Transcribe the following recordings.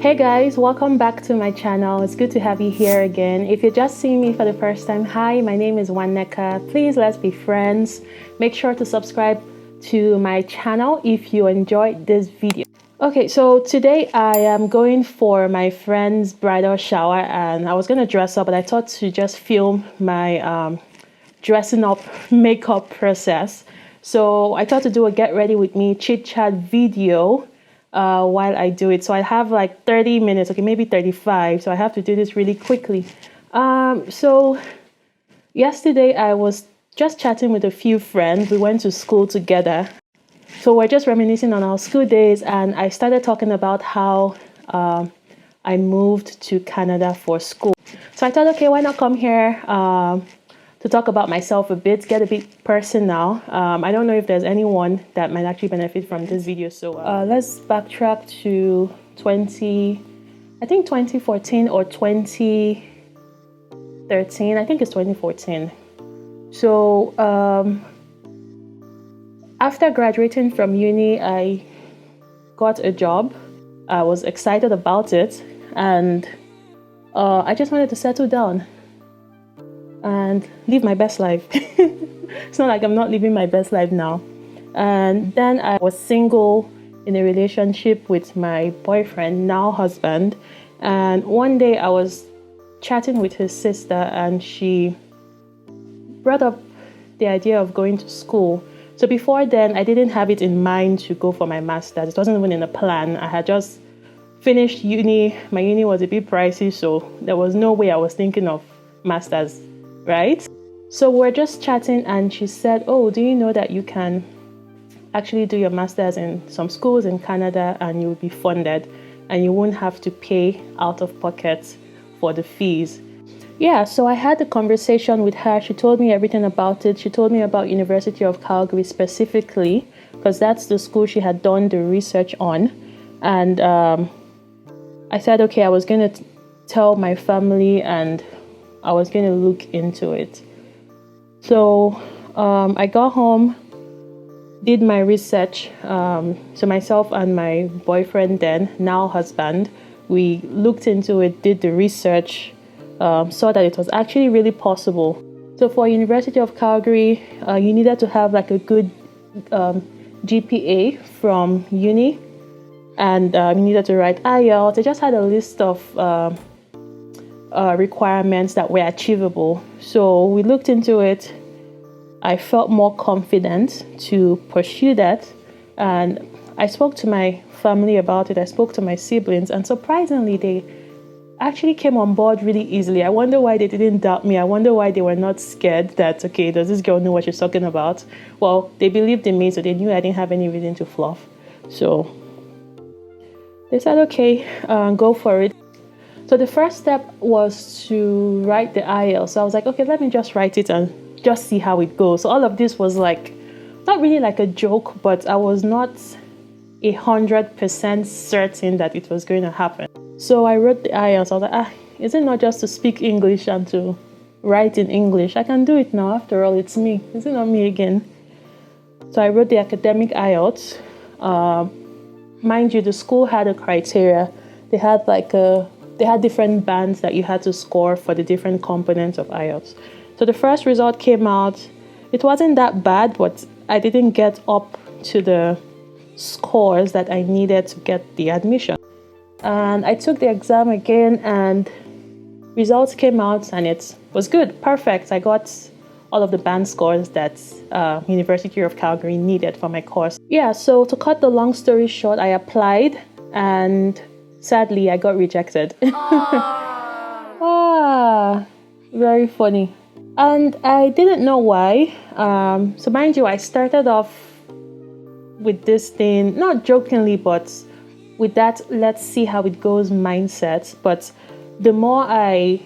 Hey guys, welcome back to my channel. It's good to have you here again. If you're just seeing me for the first time, hi, my name is Nwanneka. Please, let's be friends. Make sure to subscribe to my channel if you enjoyed this video. Okay, so today I am going for my friend's bridal shower and I was going to dress up, but I thought to just film my dressing up makeup process. So I thought to do a get ready with me chit-chat video while I do it. So I have like 30 minutes, okay, maybe 35. So I have to do this really quickly. So yesterday I was just chatting with a few friends. We went to school together. So we're just reminiscing on our school days, and I started talking about how I moved to Canada for school. So I thought, okay, why not come here to talk about myself a bit, get a bit personal. I don't know if there's anyone that might actually benefit from this video. So let's backtrack to 2014 or 2013. I think it's 2014. So after graduating from uni, I got a job. I was excited about it, and I just wanted to settle down and live my best life. It's not like I'm not living my best life now. And then I was single in a relationship with my boyfriend, now husband. And one day I was chatting with his sister and she brought up the idea of going to school. So before then, I didn't have it in mind to go for my master's. It wasn't even in a plan. I had just finished uni. My uni was a bit pricey, so there was no way I was thinking of master's, right? So we're just chatting and she said, oh, do you know that you can actually do your master's in some schools in Canada and you'll be funded and you won't have to pay out of pocket for the fees? Yeah, so I had a conversation with her. She told me everything about it. She told me about University of Calgary specifically, because that's the school she had done the research on. And I said, okay, I was going to tell my family and I was going to look into it. So I got home, did my research. So myself and my boyfriend then, now husband, we looked into it, did the research, saw that it was actually really possible. So for University of Calgary, you needed to have like a good GPA from uni, and you needed to write IELTS. They just had a list of requirements that were achievable. So we looked into it. I felt more confident to pursue that, and I spoke to my family about it. I spoke to my siblings, and surprisingly, they actually came on board really easily. I wonder why they didn't doubt me. I wonder why they were not scared that, okay, does this girl know what she's talking about? Well, they believed in me, so they knew I didn't have any reason to fluff. So they said, okay, go for it. So the first step was to write the IELTS. So I was like, okay, let me just write it and just see how it goes. So all of this was like, not really like a joke, but I was not 100% certain that it was going to happen. So I wrote the IELTS. I was like, is it not just to speak English and to write in English? I can do it now. After all, it's me. Is it not me again? So I wrote the academic IELTS. Mind you, the school had a criteria. They had different bands that you had to score for the different components of IELTS. So the first result came out. It wasn't that bad, but I didn't get up to the scores that I needed to get the admission. And I took the exam again and results came out and it was good, perfect. I got all of the band scores that University of Calgary needed for my course. Yeah, so to cut the long story short, I applied and sadly I got rejected. Very funny. And I didn't know why. So mind you, I started off with this thing, not jokingly, but with that let's see how it goes mindset. But the more I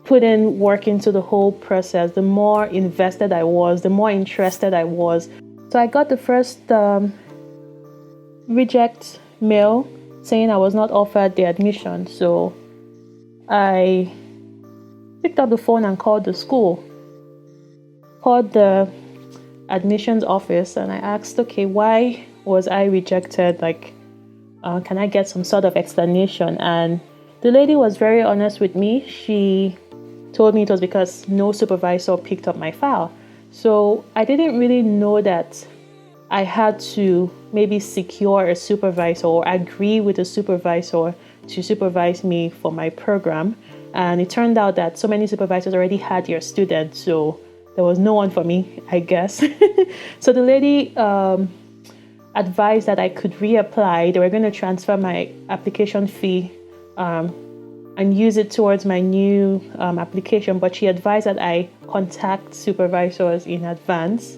put in work into the whole process, the more invested I was, the more interested I was. So I got the first reject mail saying I was not offered the admission. So I picked up the phone and called the school, called the admissions office, and I asked, okay, why was I rejected? Like, Can I get some sort of explanation? And the lady was very honest with me. She told me it was because no supervisor picked up my file. So I didn't really know that I had to maybe secure a supervisor or agree with a supervisor to supervise me for my program. And it turned out that so many supervisors already had your students, so there was no one for me, I guess. So the lady advised that I could reapply. They were going to transfer my application fee and use it towards my new application, but she advised that I contact supervisors in advance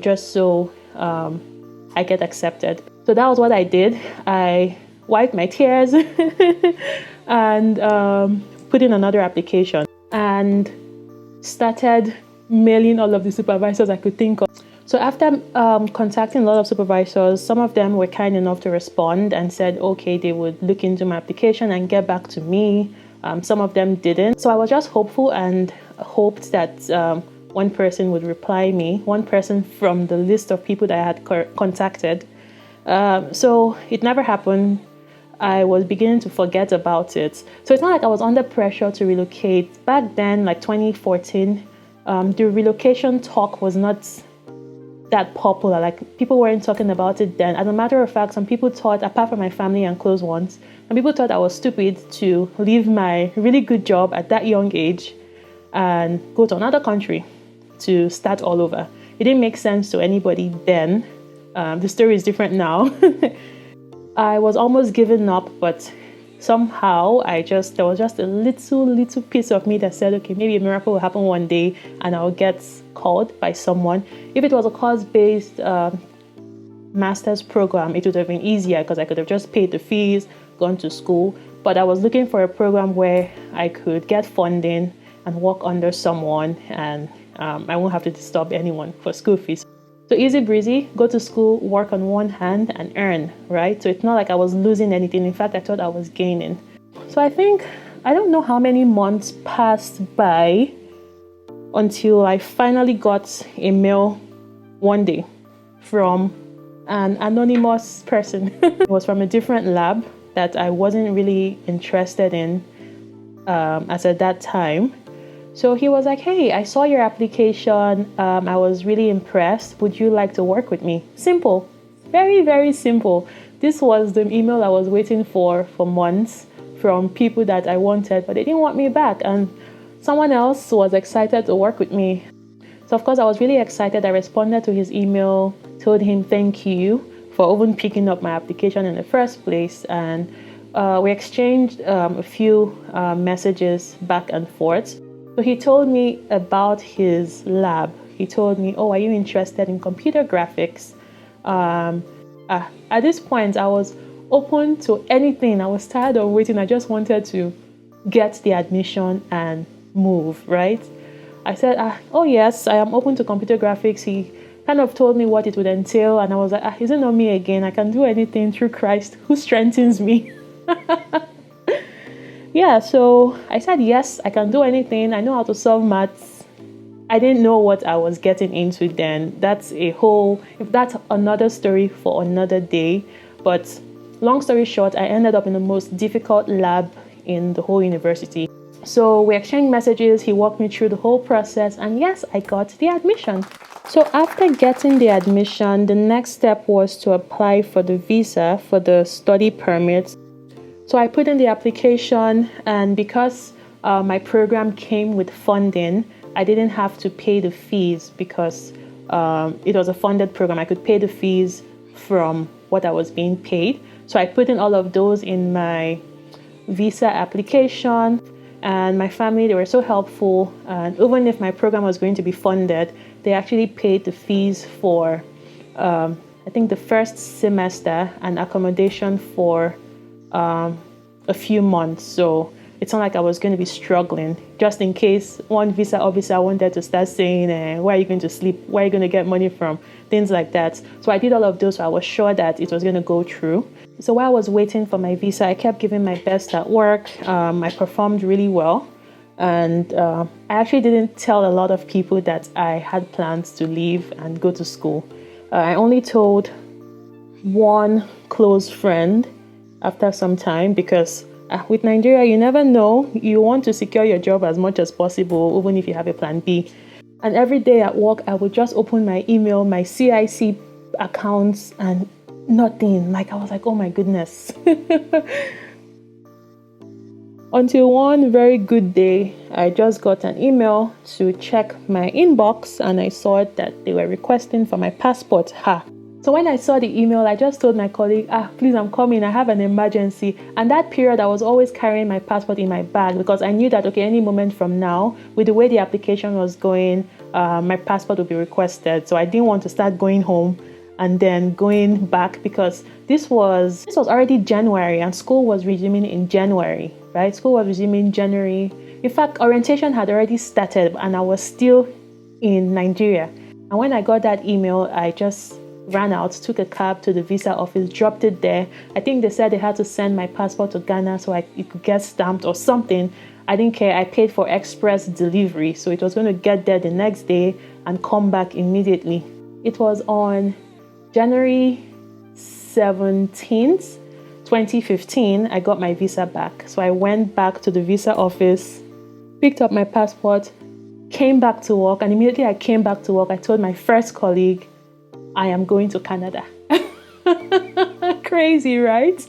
just so I get accepted. So that was what I did. I wiped my tears and put in another application and started mailing all of the supervisors I could think of. So after contacting a lot of supervisors, some of them were kind enough to respond and said, okay, they would look into my application and get back to me. Some of them didn't. So I was just hopeful and hoped that one person would reply me, one person from the list of people that I had contacted. So it never happened. I was beginning to forget about it. So it's not like I was under pressure to relocate. Back then, like 2014, the relocation talk was not that popular. Like, people weren't talking about it then. As a matter of fact, some people thought, apart from my family and close ones, some people thought I was stupid to leave my really good job at that young age and go to another country to start all over. It didn't make sense to anybody then. The story is different now. I was almost giving up, but somehow there was just a little piece of me that said, okay, maybe a miracle will happen one day and I'll get called by someone. If it was a course-based master's program, it would have been easier because I could have just paid the fees, gone to school. But I was looking for a program where I could get funding and work under someone, and I won't have to disturb anyone for school fees. So easy breezy, go to school, work on one hand and earn, right? So it's not like I was losing anything. In fact, I thought I was gaining. So I don't know how many months passed by until I finally got a mail one day from an anonymous person. It was from a different lab that I wasn't really interested in as at that time. So he was like, hey, I saw your application. I was really impressed. Would you like to work with me? Simple. Very, very simple. This was the email I was waiting for months from people that I wanted, but they didn't want me back. And someone else was excited to work with me. So, of course, I was really excited. I responded to his email, told him thank you for even picking up my application in the first place. And we exchanged a few messages back and forth. So he told me about his lab. He told me, oh, are you interested in computer graphics? At this point, I was open to anything. I was tired of waiting. I just wanted to get the admission and move, right? I said, oh, yes, I am open to computer graphics. He kind of told me what it would entail. And I was like, is it not me again? I can do anything through Christ who strengthens me. Yeah, so I said, yes, I can do anything. I know how to solve maths. I didn't know what I was getting into then. That's another story for another day. But long story short, I ended up in the most difficult lab in the whole university. So we exchanged messages. He walked me through the whole process. And yes, I got the admission. So after getting the admission, the next step was to apply for the visa, for the study permit. So I put in the application, and because my program came with funding, I didn't have to pay the fees because it was a funded program. I could pay the fees from what I was being paid. So I put in all of those in my visa application, and my family, they were so helpful. And even if my program was going to be funded, they actually paid the fees for, I think, the first semester and accommodation for a few months. So it's not like I was going to be struggling, just in case one visa officer wanted to start saying, where are you going to sleep? Where are you going to get money from? Things like that. So I did all of those, so I was sure that it was going to go through. So while I was waiting for my visa, I kept giving my best at work. I performed really well. And I actually didn't tell a lot of people that I had plans to leave and go to school. I only told one close friend after some time, because with Nigeria, you never know. You want to secure your job as much as possible, even if you have a plan B. And every day at work, I would just open my email, my CIC accounts, and nothing. Like, I was like, oh my goodness. Until one very good day, I just got an email to check my inbox, and I saw that they were requesting for my passport. So when I saw the email, I just told my colleague, please, I'm coming, I have an emergency. And that period, I was always carrying my passport in my bag, because I knew that, okay, any moment from now, with the way the application was going, my passport would be requested. So I didn't want to start going home and then going back, because this was already January, and school was resuming in January, right? School was resuming January. In fact, orientation had already started, and I was still in Nigeria. And when I got that email, I just ran out, took a cab to the visa office, dropped it there. I think they said they had to send my passport to Ghana so it could get stamped or something. I didn't care. I paid for express delivery, so it was going to get there the next day and come back immediately. It was on January 17th, 2015, I got my visa back. So I went back to the visa office, picked up my passport, came back to work, and immediately I came back to work, I told my first colleague, I am going to Canada. Crazy, right?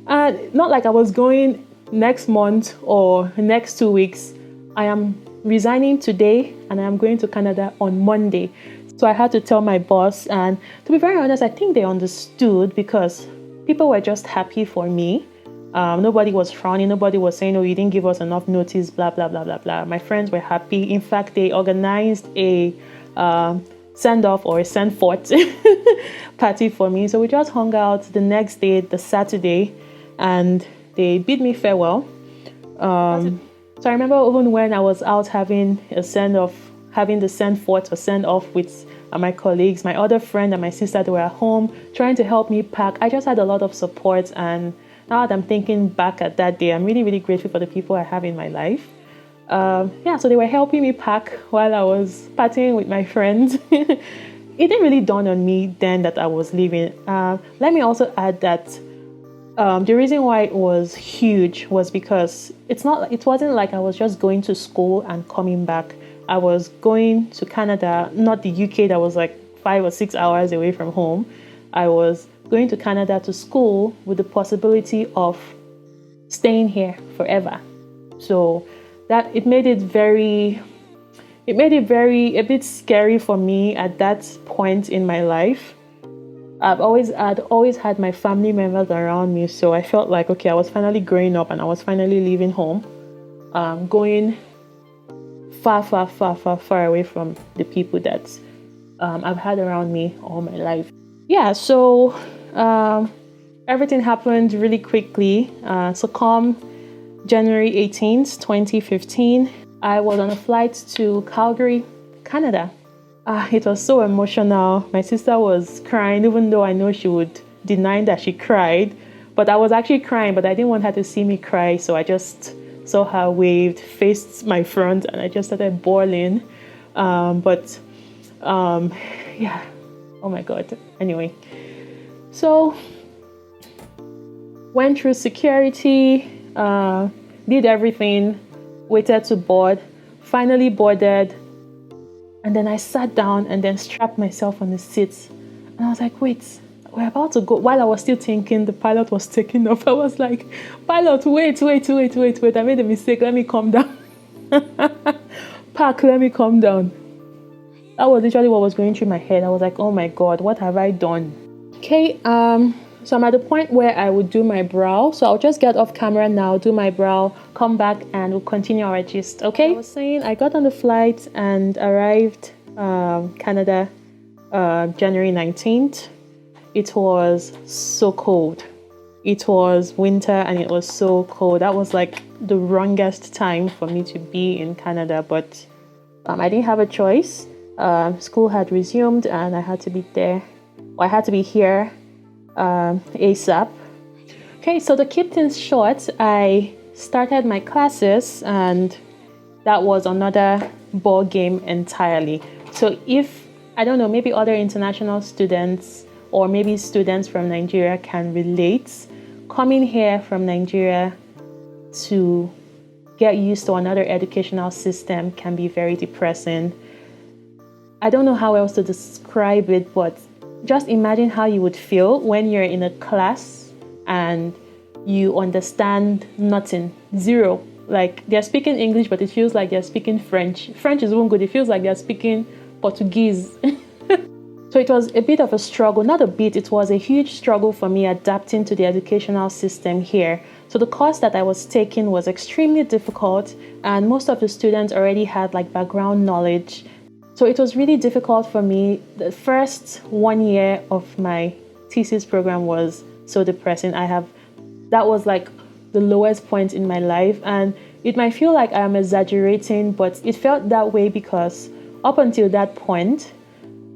Not like I was going next month or next 2 weeks. I am resigning today, and I am going to Canada on Monday. So I had to tell my boss, and to be very honest, I think they understood, because people were just happy for me. Nobody was frowning. Nobody was saying, oh, you didn't give us enough notice, blah, blah, blah, blah, blah. My friends were happy. In fact, they organized a send-off or a send-forth party for me. So we just hung out the next day, the Saturday, and they bid me farewell. So I remember even when I was out having a send-off, having the send-forth or send-off with my colleagues, my other friend and my sister, they were at home trying to help me pack. I just had a lot of support, and now that I'm thinking back at that day, I'm really, really grateful for the people I have in my life. So they were helping me pack while I was partying with my friends. It didn't really dawn on me then that I was leaving. Let me also add that the reason why it was huge was because it wasn't like I was just going to school and coming back. I was going to Canada, not the UK that was like 5 or 6 hours away from home. I was going to Canada to school with the possibility of staying here forever. So that it made it a bit scary for me at that point in my life. I'd always had my family members around me, so I felt like, okay, I was finally growing up and I was finally leaving home, going far away from the people that I've had around me all my life. Yeah, so everything happened really quickly. So come January 18th, 2015, I was on a flight to Calgary, Canada. It was so emotional. My sister was crying, even though I know she would deny that she cried. But I was actually crying, but I didn't want her to see me cry. So I just saw her waved, faced my front, and I just started bawling. Yeah. Oh my God. Anyway. So, went through security, did everything, waited to board, finally boarded. And then I sat down and then strapped myself on the seats. And I was like, wait, we're about to go. While I was still thinking, the pilot was taking off. I was like, pilot, wait. I made a mistake. Let me calm down. Park, let me calm down. That was literally what was going through my head. I was like, oh my God, what have I done? Okay, so I'm at the point where I would do my brow. So I'll just get off camera now, do my brow, come back, and we'll continue our gist, okay? I was saying I got on the flight and arrived Canada January 19th. It was so cold. It was winter and it was so cold. That was like the wrongest time for me to be in Canada, but I didn't have a choice. School had resumed and I had to be there. Well, I had to be here ASAP. Okay, so to keep things short, I started my classes and that was another ball game entirely. So if, I don't know, maybe other international students or maybe students from Nigeria can relate. Coming here from Nigeria to get used to another educational system can be very depressing. I don't know how else to describe it, but just imagine how you would feel when you're in a class and you understand nothing, zero. Like they're speaking English, but it feels like they're speaking French. French is even good. It feels like they're speaking Portuguese. So it was a bit of a struggle, not a bit, it was a huge struggle for me adapting to the educational system here. So the course that I was taking was extremely difficult, and most of the students already had like background knowledge. So it was really difficult for me. The first 1 year of my thesis program was so depressing. That was like the lowest point in my life, and it might feel like I'm exaggerating, but it felt that way because up until that point,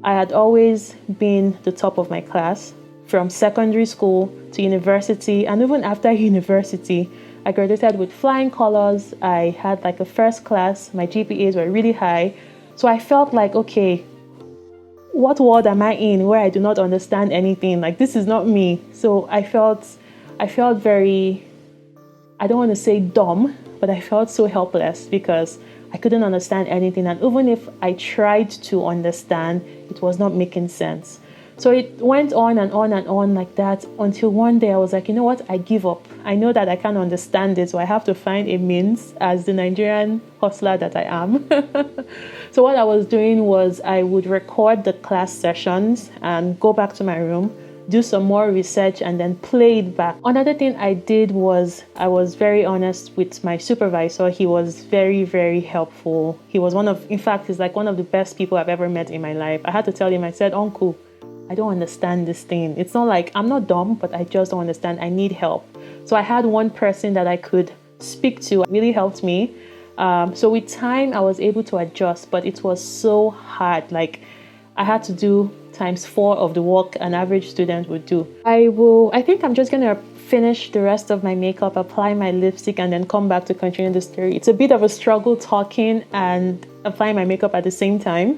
I had always been the top of my class from secondary school to university, and even after university, I graduated with flying colors. I had like a first class, my GPAs were really high. So I felt like, okay, what world am I in where I do not understand anything? Like, this is not me. So I felt very, I don't want to say dumb, but I felt so helpless because I couldn't understand anything. And even if I tried to understand, it was not making sense. So it went on and on and on like that until one day I was like, you know what? I give up. I know that I can't understand it, so I have to find a means as the Nigerian hustler that I am. So what I was doing was I would record the class sessions and go back to my room, do some more research, and then play it back. Another thing I did was I was very honest with my supervisor. He was very, very helpful. He was he's like one of the best people I've ever met in my life. I had to tell him, I said, Uncle, I don't understand this thing. It's not like I'm not dumb, but I just don't understand. I need help. So I had one person that I could speak to. It really helped me. So with time, I was able to adjust, but it was so hard. Like I had to do ×4 of the work an average student would do. I think I'm just gonna finish the rest of my makeup, apply my lipstick, and then come back to continue the story. It's a bit of a struggle talking and applying my makeup at the same time.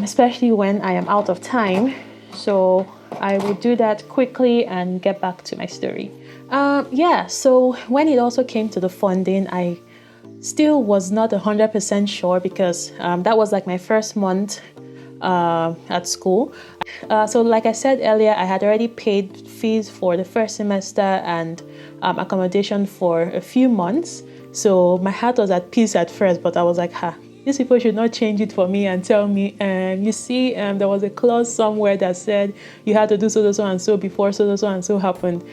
Especially when I am out of time. So I will do that quickly and get back to my story. So when it also came to the funding, I still was not 100% sure because that was like my first month at school. So like I said earlier, I had already paid fees for the first semester and accommodation for a few months. So my heart was at peace at first, but I was like, these people should not change it for me and tell me, you see, there was a clause somewhere that said you had to do so and so before so and so happened.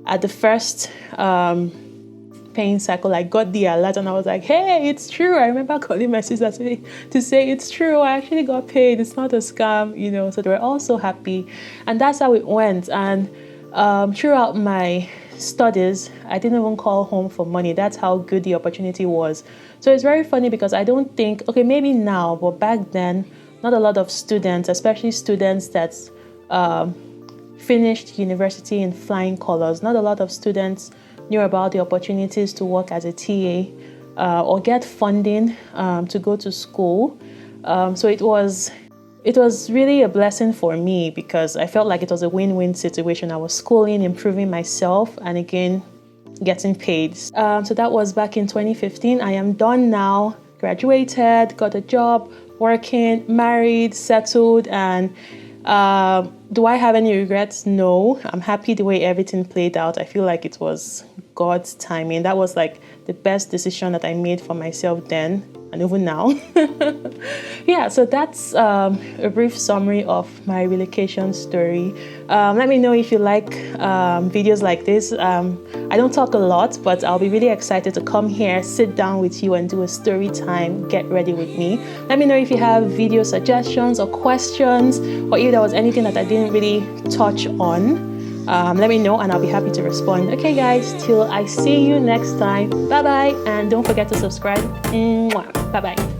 At the first paying cycle, I got the alert and I was like, hey, it's true. I remember calling my sister to say it's true. I actually got paid. It's not a scam, So they were all so happy. And that's how it went. And throughout my studies, I didn't even call home for money. That's how good the opportunity was. So it's very funny because I don't think, okay, maybe now, but back then, not a lot of students, especially students that finished university in flying colors, not a lot of students knew about the opportunities to work as a TA or get funding to go to school. So it was really a blessing for me because I felt like it was a win-win situation. I was schooling, improving myself, and again, getting paid. So that was back in 2015. I am done now, graduated, got a job, working, married, settled, and do I have any regrets? No. I'm happy the way everything played out. I feel like it was God's timing. That was like the best decision that I made for myself then and even now. So that's a brief summary of my relocation story. Let me know if you like videos like this. I don't talk a lot, but I'll be really excited to come here, sit down with you and do a story time, get ready with me. Let me know if you have video suggestions or questions, or if there was anything that I didn't really touch on. Let me know and I'll be happy to respond. Okay guys, till I see you next time. Bye bye, and don't forget to subscribe. Bye bye.